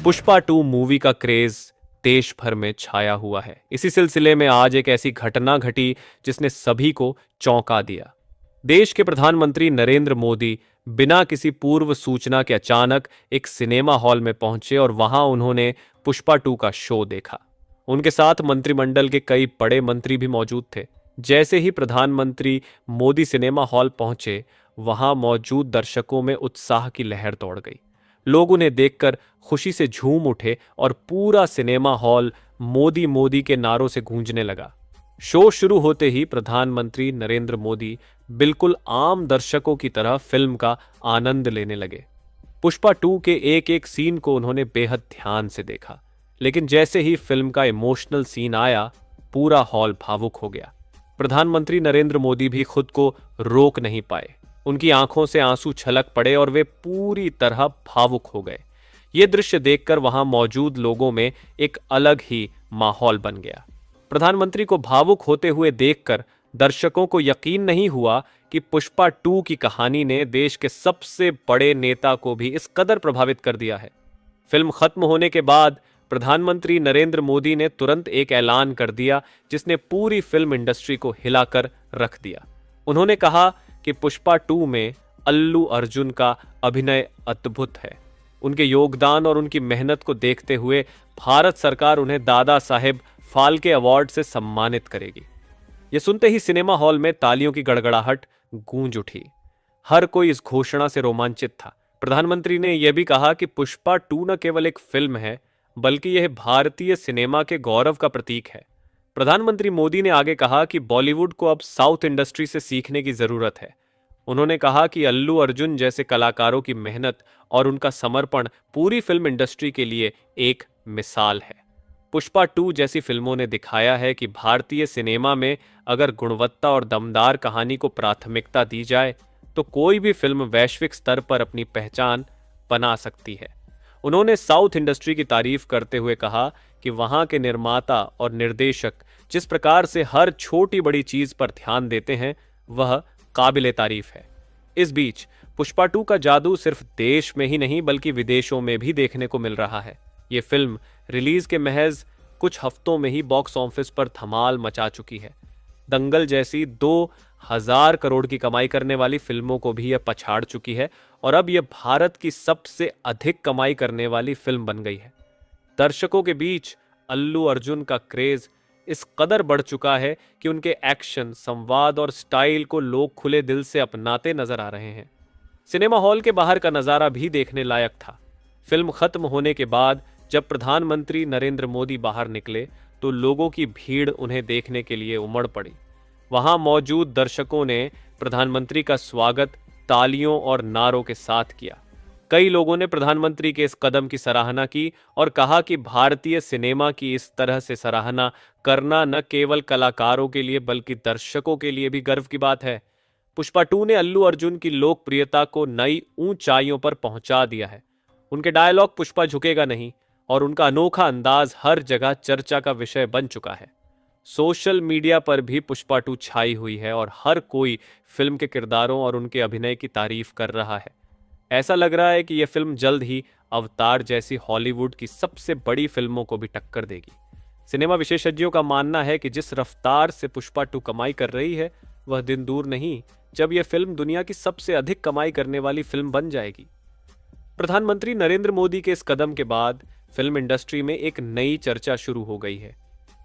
Pushpa 2 movie का craze देश भर में छाया हुआ है। इसी सिलसिले में आज एक ऐसी घटना घटी जिसने सभी को चौंका दिया। देश के प्रधानमंत्री नरेंद्र मोदी बिना किसी पूर्व सूचना के अचानक एक सिनेमा हॉल में पहुंचे और वहां उन्होंने पुष्पा 2 का शो देखा। उनके साथ मंत्रिमंडल के कई बड़े मंत्री भी मौजूद थे। जैसे ही प्रधानमंत्री मोदी सिनेमा हॉल पहुंचे, वहां मौजूद दर्शकों में उत्साह की लहर दौड़ गई। लोग उन्हें देखकर खुशी से झूम उठे और पूरा सिनेमा हॉल मोदी मोदी के नारों से गूंजने लगा। शो शुरू होते ही प्रधानमंत्री नरेंद्र मोदी बिल्कुल आम दर्शकों की तरह फिल्म का आनंद लेने लगे। पुष्पा 2 के एक एक सीन को उन्होंने बेहद ध्यान से देखा, लेकिन जैसे ही फिल्म का इमोशनल सीन आया, पूरा हॉल भावुक हो गया। प्रधानमंत्री नरेंद्र मोदी भी खुद को रोक नहीं पाए। उनकी आंखों से आंसू छलक पड़े और वे पूरी तरह भावुक हो गए। ये दृश्य देखकर वहां मौजूद लोगों में एक अलग ही माहौल बन गया। प्रधानमंत्री को भावुक होते हुए देखकर दर्शकों को यकीन नहीं हुआ कि पुष्पा 2 की कहानी ने देश के सबसे बड़े नेता को भी इस कदर प्रभावित कर दिया है। फिल्म खत्म होने के बाद प्रधानमंत्री नरेंद्र मोदी ने तुरंत एक ऐलान कर दिया जिसने पूरी फिल्म इंडस्ट्री को हिलाकर रख दिया। उन्होंने कहा कि पुष्पा 2 में अल्लू अर्जुन का अभिनय अद्भुत है। उनके योगदान और उनकी मेहनत को देखते हुए भारत सरकार उन्हें दादा साहेब फाल्के अवार्ड से सम्मानित करेगी। यह सुनते ही सिनेमा हॉल में तालियों की गड़गड़ाहट गूंज उठी। हर कोई इस घोषणा से रोमांचित था। प्रधानमंत्री ने यह भी कहा कि पुष्पा 2 न केवल एक फिल्म है, बल्कि यह भारतीय सिनेमा के गौरव का प्रतीक है। प्रधानमंत्री मोदी ने आगे कहा कि बॉलीवुड को अब साउथ इंडस्ट्री से सीखने की जरूरत है। उन्होंने कहा कि अल्लू अर्जुन जैसे कलाकारों की मेहनत और उनका समर्पण पूरी फिल्म इंडस्ट्री के लिए एक मिसाल है। पुष्पा 2 जैसी फिल्मों ने दिखाया है कि भारतीय सिनेमा में अगर गुणवत्ता और दमदार कहानी को प्राथमिकता दी जाए तो कोई भी फिल्म वैश्विक स्तर पर अपनी पहचान बना सकती है। उन्होंने साउथ इंडस्ट्री की तारीफ करते हुए कहा कि वहां के निर्माता और निर्देशक जिस प्रकार से हर छोटी बड़ी चीज पर ध्यान देते हैं, वह काबिले तारीफ है। इस बीच पुष्पा 2 का जादू सिर्फ देश में ही नहीं बल्कि विदेशों में भी देखने को मिल रहा है। ये फिल्म रिलीज के महज कुछ हफ्तों में ही बॉक्स ऑफिस पर धमाल मचा चुकी है। दंगल जैसी 2000 करोड़ की कमाई करने वाली फिल्मों को भी यह पछाड़ चुकी है और अब यह भारत की सबसे अधिक कमाई करने वाली फिल्म बन गई है। दर्शकों के बीच अल्लू अर्जुन का क्रेज इस कदर बढ़ चुका है कि उनके एक्शन, संवाद और स्टाइल को लोग खुले दिल से अपनाते नजर आ रहे हैं। सिनेमा हॉल के बाहर का नजारा भी देखने लायक था। फिल्म खत्म होने के बाद जब प्रधानमंत्री नरेंद्र मोदी बाहर निकले तो लोगों की भीड़ उन्हें देखने के लिए उमड़ पड़ी। वहां मौजूद दर्शकों ने प्रधानमंत्री का स्वागत तालियों और नारों के साथ किया। कई लोगों ने प्रधानमंत्री के इस कदम की सराहना की और कहा कि भारतीय सिनेमा की इस तरह से सराहना करना न केवल कलाकारों के लिए बल्कि दर्शकों के लिए भी गर्व की बात है। पुष्पा 2 ने अल्लू अर्जुन की लोकप्रियता को नई ऊंचाइयों पर पहुंचा दिया है। उनके डायलॉग पुष्पा झुकेगा नहीं और उनका अनोखा अंदाज हर जगह चर्चा का विषय बन चुका है। सोशल मीडिया पर भी पुष्पा 2 छाई हुई है और हर कोई फिल्म के किरदारों और उनके अभिनय की तारीफ कर रहा है। ऐसा लग रहा है कि यह फिल्म जल्द ही अवतार जैसी हॉलीवुड की सबसे बड़ी फिल्मों को भी टक्कर देगी। सिनेमा विशेषज्ञों का मानना है कि जिस रफ्तार से पुष्पा 2 कमाई कर रही है, वह दिन दूर नहीं जब यह फिल्म दुनिया की सबसे अधिक कमाई करने वाली फिल्म बन जाएगी। प्रधानमंत्री नरेंद्र मोदी के इस कदम के बाद फिल्म इंडस्ट्री में एक नई चर्चा शुरू हो गई है।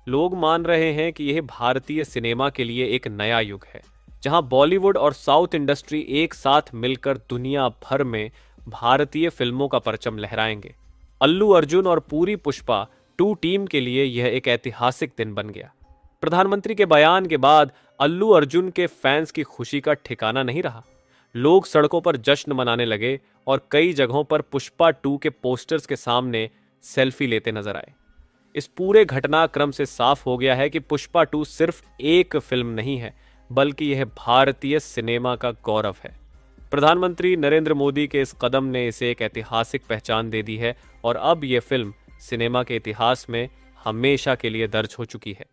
लोग मान रहे हैं कि यह भारतीय सिनेमा के लिए एक नया युग है, जहां बॉलीवुड और साउथ इंडस्ट्री एक साथ मिलकर दुनिया भर में भारतीय फिल्मों का परचम लहराएंगे। अल्लू अर्जुन और पूरी पुष्पा 2 टीम के लिए यह एक ऐतिहासिक दिन बन गया। प्रधानमंत्री के बयान के बाद अल्लू अर्जुन के फैंस की खुशी का ठिकाना नहीं रहा। लोग सड़कों पर जश्न मनाने लगे और कई जगहों पर पुष्पा 2 के पोस्टर्स के सामने सेल्फी लेते नजर आए। इस पूरे घटनाक्रम से साफ हो गया है कि पुष्पा 2 सिर्फ एक फिल्म नहीं है, बल्कि यह भारतीय सिनेमा का गौरव है। प्रधानमंत्री नरेंद्र मोदी के इस कदम ने इसे एक ऐतिहासिक पहचान दे दी है और अब यह फिल्म सिनेमा के इतिहास में हमेशा के लिए दर्ज हो चुकी है।